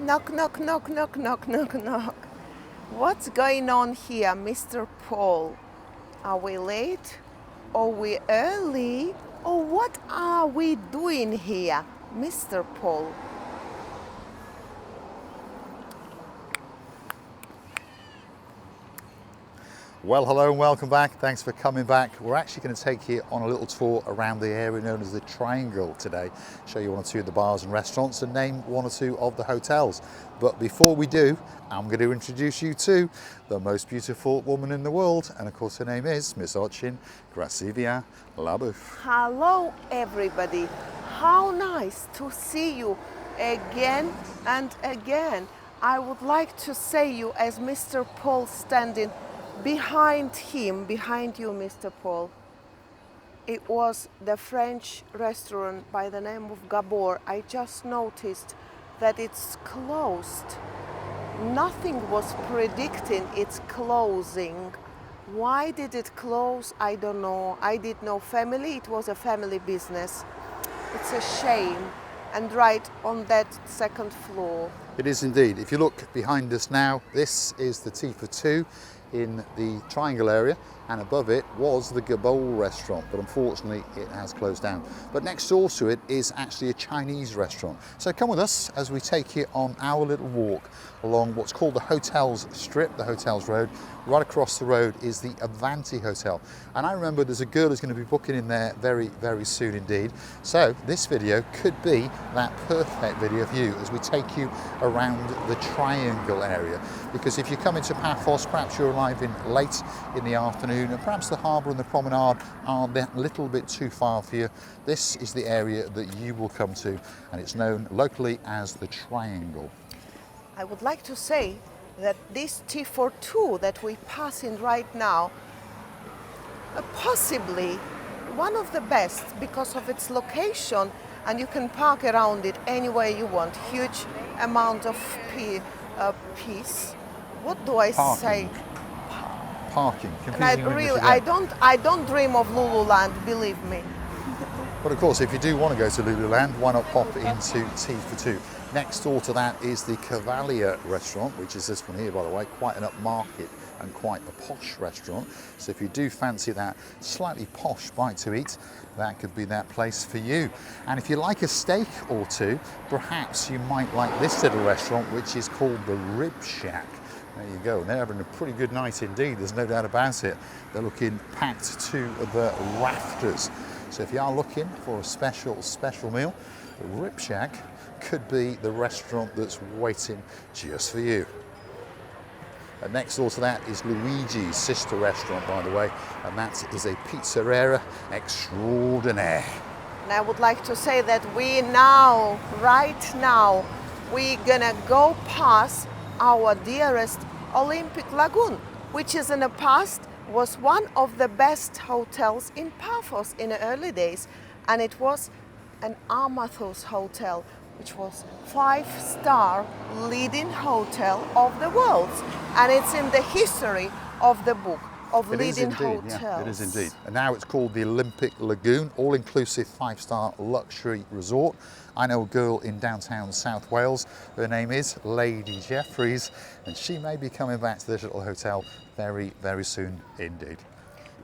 Knock, knock, knock, knock, knock, knock, knock. What's going on here, Mr. Paul? Are we late? Are we early? Or what are we doing here, Mr. Paul? Well, hello and welcome back. Thanks for coming back. We're actually going to take you on a little tour around the area known as the Triangle today. Show you one or two of the bars and restaurants and name one or two of the hotels. But before we do, I'm going to introduce you to the most beautiful woman in the world. And of course her name is Miss Ochin Gracivia Labouf. Hello, everybody. How nice to see you again and again. I would like to say you as Mr. Paul standing behind him, behind you, Mr. Paul. It was the French restaurant by the name of Gabor. I just noticed that it's closed. Nothing was predicting its closing. Why did it close? I don't know. I did know family. It was a family business. It's a shame. And right on that second floor. It is indeed. If you look behind us now, this is the Tea for Two in the Triangle area, and above it was the Gabor restaurant, but unfortunately it has closed down. But next door to it is actually a Chinese restaurant. So come with us as we take you on our little walk along what's called the Hotels Strip, the Hotels Road. Right across the road is the Avanti Hotel. And I remember there's a girl who's going to be booking in there very, very soon indeed. So this video could be that perfect video for you as we take you around the Triangle area. Because if you come into Paphos, perhaps you're arriving late in the afternoon and perhaps the harbour and the promenade are a little bit too far for you, this is the area that you will come to, and it's known locally as the Triangle. I would like to say that this T42 that we pass in right now, possibly one of the best because of its location, and you can park around it anywhere you want. Huge amount of peace. What do I say? Parking. And I don't dream of Lululand, believe me. But of course, if you do want to go to Lululand, why not pop into Tea for Two? Next door to that is the Cavalier restaurant, which is this one here, by the way, quite an upmarket and quite a posh restaurant. So if you do fancy that slightly posh bite to eat, that could be that place for you. And if you like a steak or two, perhaps you might like this little restaurant, which is called the Rib Shack. There you go, they're having a pretty good night indeed, there's no doubt about it. They're looking packed to the rafters. So if you are looking for a special meal, the Rib Shack could be the restaurant that's waiting just for you. And next door to that is Luigi's sister restaurant, by the way, and that is a pizzeria extraordinaire. And I would like to say that right now, we're gonna go past our dearest Olympic Lagoon, which is in the past was one of the best hotels in Paphos in the early days, and it was an Amathos hotel, which was 5-star leading hotel of the world, and it's in the history of the book of leading hotels. Yeah, it is indeed. And now it's called the Olympic Lagoon, all-inclusive 5-star luxury resort. I know a girl in downtown South Wales. Her name is Lady Jeffries, and she may be coming back to this little hotel very, very soon indeed.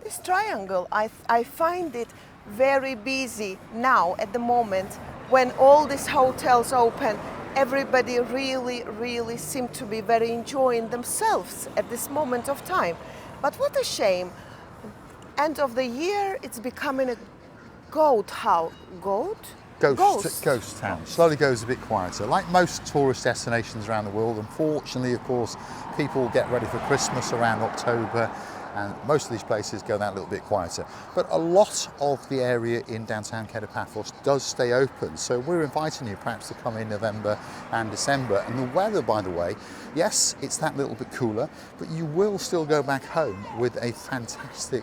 This Triangle, I find it very busy now at the moment when all these hotels open. Everybody really seem to be very enjoying themselves at this moment of time. But what a shame. End of the year, it's becoming a ghost town. Slowly goes a bit quieter. Like most tourist destinations around the world, unfortunately, of course, people get ready for Christmas around October, and most of these places go that little bit quieter. But a lot of the area in downtown Paphos does stay open, so we're inviting you perhaps to come in November and December. And the weather, by the way, yes, it's that little bit cooler, but you will still go back home with a fantastic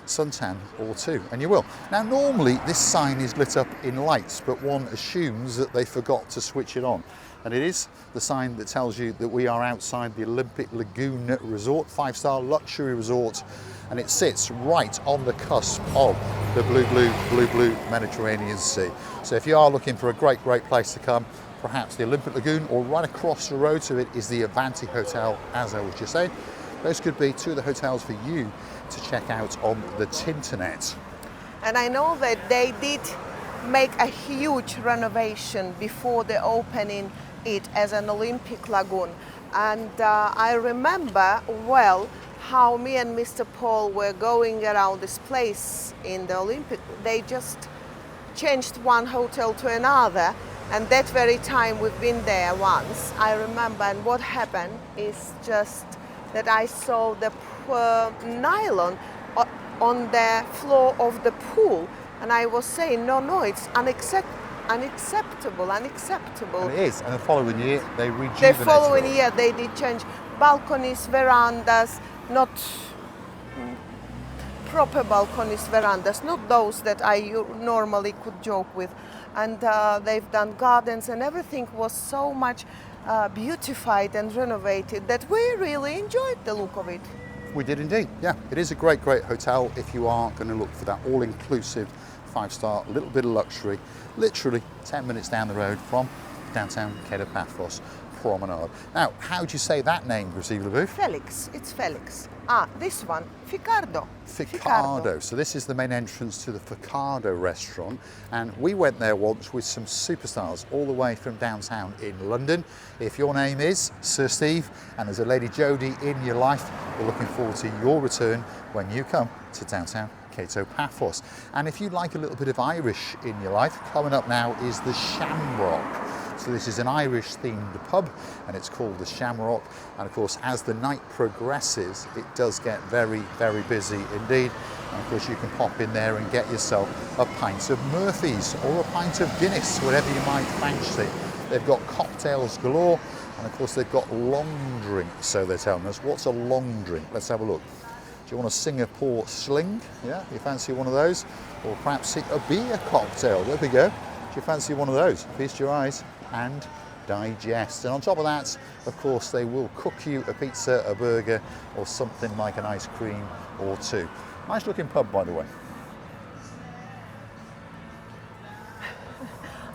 suntan or two, and you will. Now normally this sign is lit up in lights, but one assumes that they forgot to switch it on. And it is the sign that tells you that we are outside the Olympic Lagoon Resort, 5-star luxury resort, and it sits right on the cusp of the blue Mediterranean Sea. So if you are looking for a great place to come, perhaps the Olympic Lagoon, or right across the road to it is the Avanti Hotel, as I was just saying. Those could be two of the hotels for you to check out on the Tinternet. And I know that they did make a huge renovation before the opening it as an Olympic Lagoon. And I remember well how me and Mr. Paul were going around this place in the Olympic. They just changed one hotel to another, and that very time we've been there once, I remember. And what happened is just that I saw the nylon on the floor of the pool, and I was saying, no, it's unacceptable. And it is, and the following year they rejuvenated The following it. year they did change balconies, verandas, not proper balconies, verandas, not those that I normally could joke with. And they've done gardens, and everything was so much beautified and renovated that we really enjoyed the look of it. We did indeed, yeah. It is a great, great hotel if you are going to look for that all-inclusive 5-star, little bit of luxury, literally 10 minutes down the road from downtown Paphos Promenade. Now, how do you say that name, Graciela LeBouf? Felix, it's Felix. Ah, this one, Ficardo. Ficardo. So this is the main entrance to the Ficardo restaurant, and we went there once with some superstars all the way from downtown in London. If your name is Sir Steve and there's a Lady Jodie in your life, we're looking forward to your return when you come to downtown Paphos. And if you like a little bit of Irish in your life, coming up now is the Shamrock. So this is an Irish themed pub, and it's called the Shamrock. And of course, as the night progresses, it does get very, very busy indeed. And of course, you can pop in there and get yourself a pint of Murphy's or a pint of Guinness, whatever you might fancy. They've got cocktails galore, and of course, they've got long drinks. So they're telling us, what's a long drink? Let's have a look. Do you want a Singapore sling? Yeah, you fancy one of those? Or perhaps a beer cocktail. There we go. Do you fancy one of those? Feast your eyes and digest. And on top of that, of course, they will cook you a pizza, a burger, or something like an ice cream or two. Nice looking pub, by the way.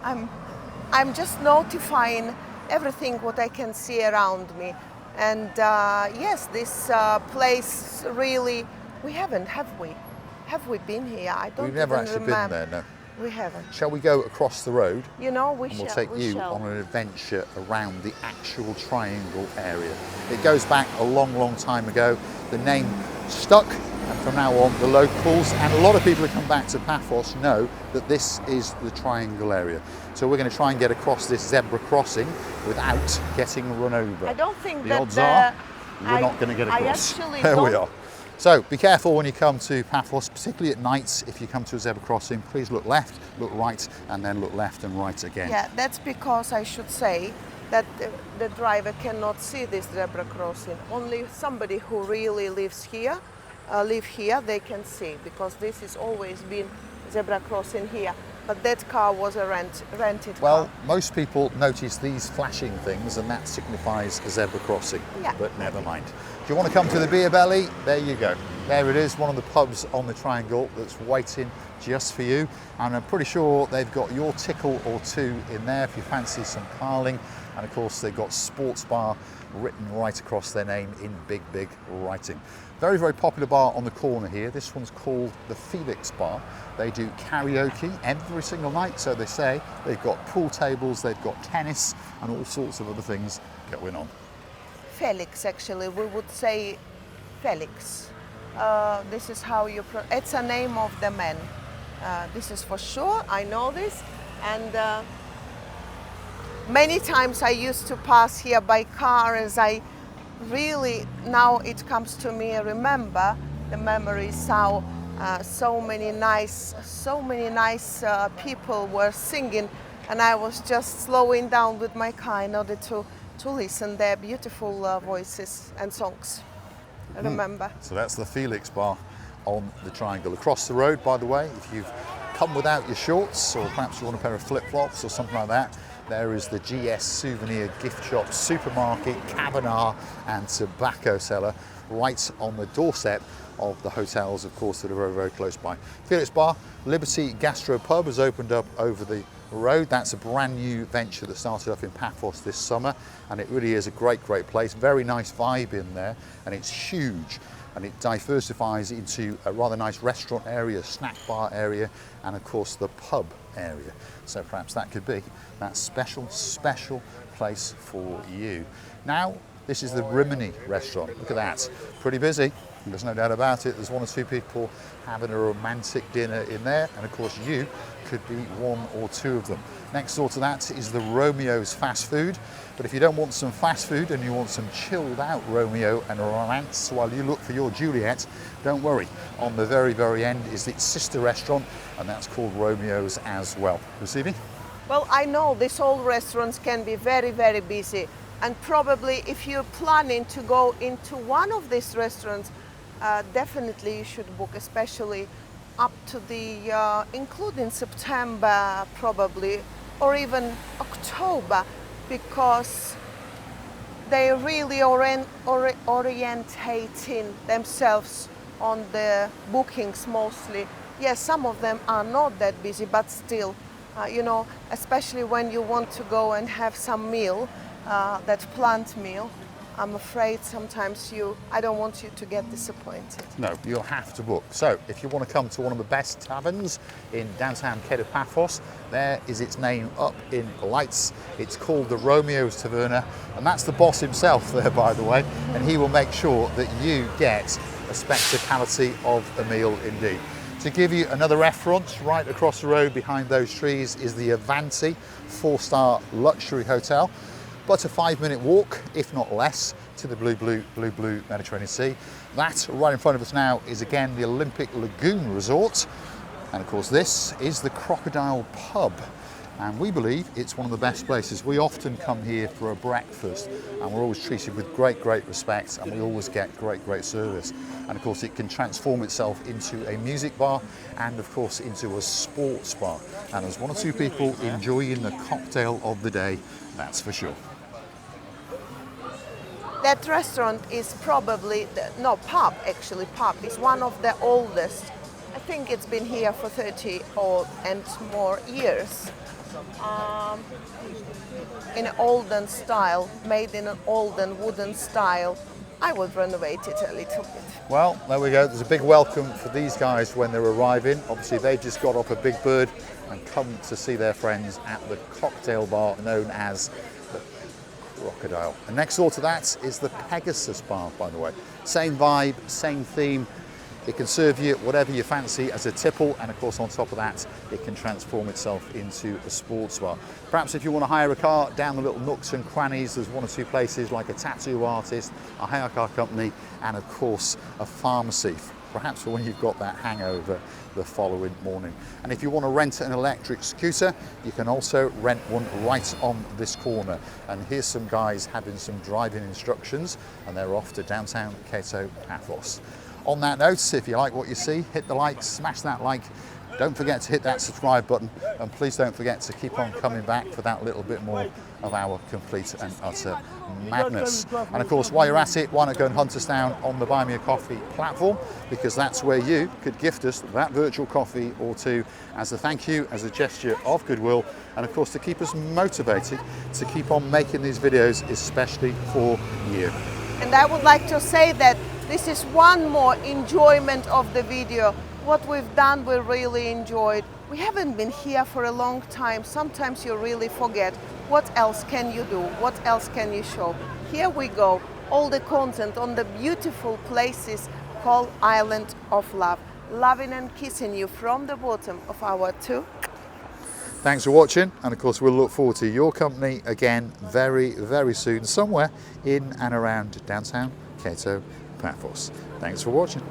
I'm just notifying everything what I can see around me. And yes, this place really, we haven't, have we? Have we been here? I don't We've never even actually remember. been there, no. We haven't. Shall we go across the road? You know, We'll take you on an adventure around the actual triangle area. It goes back a long, long time ago. The name stuck, and from now on, the locals and a lot of people who come back to Paphos know that this is the triangle area. So we're going to try and get across this zebra crossing without getting run over. I don't think the that odds are we're not going to get across. There we are. So be careful when you come to Paphos, particularly at nights. If you come to a zebra crossing, please look left, look right, and then look left and right again. Yeah, that's because I should say that the driver cannot see this zebra crossing. Only somebody who really lives here, they can see, because this has always been zebra crossing here. But that car was a rented Well, car. most people notice these flashing things, and that signifies a zebra crossing. Yeah. But never mind. Do you want to come to the Beer Belly? There you go. There it is, one of the pubs on the triangle that's waiting just for you. And I'm pretty sure they've got your tickle or two in there if you fancy some carling. And of course, they've got sports bar written right across their name in big, big writing. Very, very popular bar on the corner here. This one's called the Felix Bar. They do karaoke every single night, so they say. They've got pool tables, they've got tennis, and all sorts of other things going on. Felix, actually, we would say Felix. This is how you, it's a name of the man. This is for sure, I know this. And many times I used to pass here by car, as I really, now it comes to me, remember the memories how so many nice people were singing, and I was just slowing down with my car in order to listen their beautiful voices and songs. I remember. So that's the Felix Bar on the triangle. Across the road, by the way, if you've come without your shorts, or perhaps you want a pair of flip-flops or something like that, there is the GS Souvenir Gift Shop, Supermarket, Cabanar and Tobacco Cellar right on the doorstep of the hotels, of course, that are very, very close by. Felix Bar, Liberty Gastro Pub has opened up over the Road. That's a brand new venture that started off in Paphos this summer, and it really is a great place. Very nice vibe in there, and it's huge, and it diversifies into a rather nice restaurant area, snack bar area, and of course the pub area. So perhaps that could be that special place for you. Now, this is the Rimini restaurant. Look at that, pretty busy. There's no doubt about it. There's 1 or 2 people having a romantic dinner in there, and of course you could be 1 or 2 of them. Next door to that is the Romeo's fast food. But if you don't want some fast food and you want some chilled out Romeo and romance while you look for your Juliet, don't worry. On the very end is its sister restaurant, and that's called Romeo's as well. Receiving? Well, I know these old restaurants can be very busy, and probably if you're planning to go into one of these restaurants, definitely you should book, especially up to the including September probably, or even October, because they really orientating themselves on the bookings mostly. Yes, some of them are not that busy, but still, you know, especially when you want to go and have some meal, that plant meal, I'm afraid sometimes I don't want you to get disappointed. No, you'll have to book. So if you want to come to one of the best taverns in downtown Paphos, there is its name up in lights. It's called the Romeo's Taverna, and that's the boss himself there, by the way, and he will make sure that you get a spectacality of a meal indeed. To give you another reference, right across the road behind those trees is the Avanti 4-star luxury hotel, but a 5-minute walk, if not less, to the blue Mediterranean Sea. That right in front of us now is again the Olympic Lagoon Resort, and of course this is the Crocodile Pub, and we believe it's one of the best places. We often come here for a breakfast, and we're always treated with great respect, and we always get great service. And of course it can transform itself into a music bar, and of course into a sports bar, and there's 1 or 2 people enjoying the cocktail of the day, that's for sure. That restaurant is probably, pub is one of the oldest. I think it's been here for 30 and more years. In an olden style, made in an olden wooden style. I would renovate it a little bit. Well, there we go. There's a big welcome for these guys when they're arriving. Obviously, they've just got off a big bird and come to see their friends at the cocktail bar known as the Crocodile. And next door to that is the Pegasus Bar, by the way. Same vibe, same theme. It can serve you whatever you fancy as a tipple, and of course on top of that it can transform itself into a sports bar. Perhaps if you want to hire a car down the little nooks and crannies, there's 1 or 2 places like a tattoo artist, a hire car company, and of course a pharmacy, perhaps for when you've got that hangover the following morning. And if you want to rent an electric scooter, you can also rent one right on this corner. And here's some guys having some driving instructions, and they're off to downtown Paphos. On that note, if you like what you see, hit the like, smash that like. Don't forget to hit that subscribe button, and please don't forget to keep on coming back for that little bit more of our complete and utter madness. And of course, while you're at it, why not go and hunt us down on the Buy Me a Coffee platform, because that's where you could gift us that virtual coffee or 2 as a thank you, as a gesture of goodwill, and of course to keep us motivated to keep on making these videos, especially for you. And I would like to say that this is one more enjoyment of the video. What we've done, we really enjoyed. We haven't been here for a long time. Sometimes you really forget. What else can you do? What else can you show? Here we go. All the content on the beautiful places called Island of Love. Loving and kissing you from the bottom of our 2. Thanks for watching, and of course we'll look forward to your company again very soon, somewhere in and around downtown Paphos. Thanks for watching.